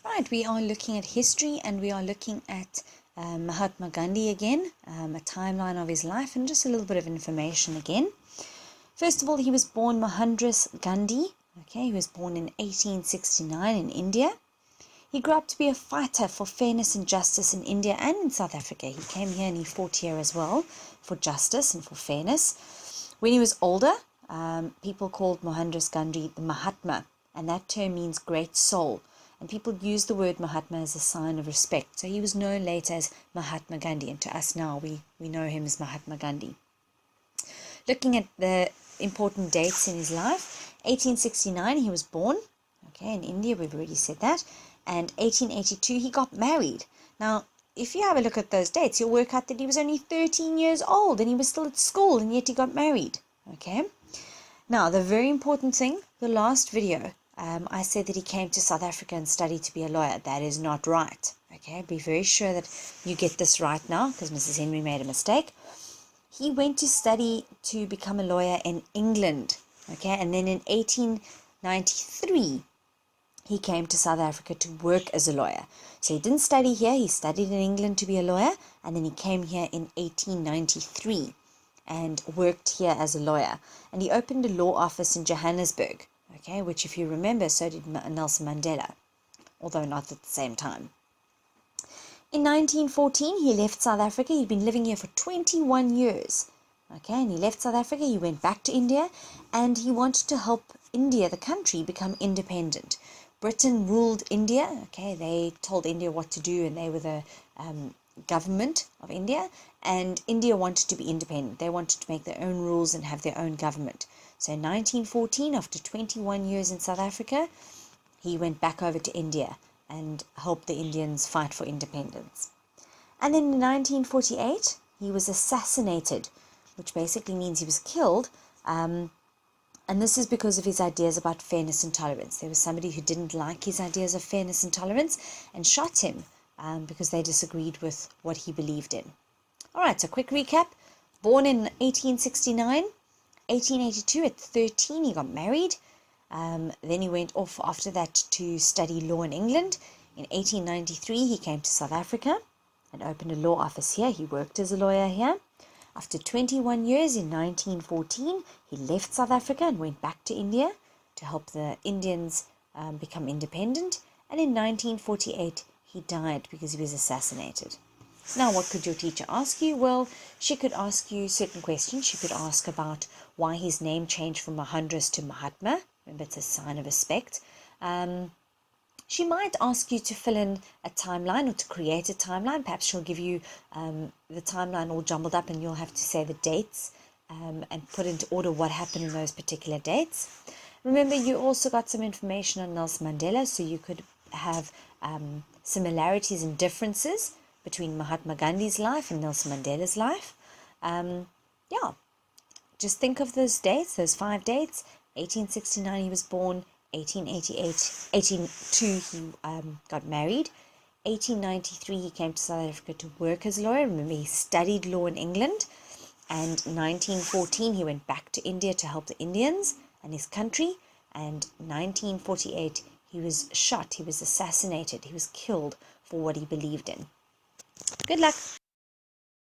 Right, we are looking at history and we are looking at Mahatma Gandhi again, a timeline of his life and just a little bit of information again. First of all, he was born Mahatma Gandhi. Okay, he was born in 1869 in India. He grew up to be a fighter for fairness and justice in India and in South Africa. He came here and he fought here as well for justice and for fairness. When he was older, people called Mahatma Gandhi the Mahatma, and that term means great soul. And people use the word Mahatma as a sign of respect. So he was known later as Mahatma Gandhi, and to us now we know him as Mahatma Gandhi. Looking at the important dates in his life, 1869 he was born, okay, in India, we've already said that, and 1882 he got married. Now, if you have a look at those dates, you'll work out that he was only 13 years old and he was still at school, and yet he got married, okay? Now, the very important thing, the last video, I said that he came to South Africa and studied to be a lawyer. That is not right. Okay, be very sure that you get this right now, because Mrs. Henry made a mistake. He went to study to become a lawyer in England. Okay, and then in 1893, he came to South Africa to work as a lawyer. So he didn't study here. He studied in England to be a lawyer, and then he came here in 1893 and worked here as a lawyer. And he opened a law office in Johannesburg. Okay, which if you remember, so did Nelson Mandela, although not at the same time. In 1914, he left South Africa. He'd been living here for 21 years. Okay, and he left South Africa, he went back to India, and he wanted to help India, the country, become independent. Britain ruled India, okay, they told India what to do, and they were the government of India, and India wanted to be independent. They wanted to make their own rules and have their own government. So in 1914, after 21 years in South Africa, he went back over to India and helped the Indians fight for independence. And then in 1948, he was assassinated, which basically means he was killed. And this is because of his ideas about fairness and tolerance. There was somebody who didn't like his ideas of fairness and tolerance and shot him because they disagreed with what he believed in. All right, so quick recap. Born in 1869. 1882, at 13, he got married. Then he went off after that to study law in England. In 1893, he came to South Africa and opened a law office here. He worked as a lawyer here. After 21 years, in 1914, he left South Africa and went back to India to help the Indians become independent. And in 1948, he died because he was assassinated. Now, what could your teacher ask you? Well, she could ask you certain questions. She could ask about why his name changed from Mahandras to Mahatma. Remember, it's a sign of respect. She might ask you to fill in a timeline or to create a timeline. Perhaps she'll give you the timeline all jumbled up and you'll have to say the dates and put into order what happened in those particular dates. Remember, you also got some information on Nelson Mandela, so you could have similarities and differences between Mahatma Gandhi's life and Nelson Mandela's life. Yeah, just think of those dates, those 5 dates. 1869 he was born, 1882 he got married, 1893 he came to South Africa to work as a lawyer. Remember, he studied law in England, and 1914 he went back to India to help the Indians and his country, and 1948 he was shot, he was assassinated, he was killed for what he believed in. Good luck.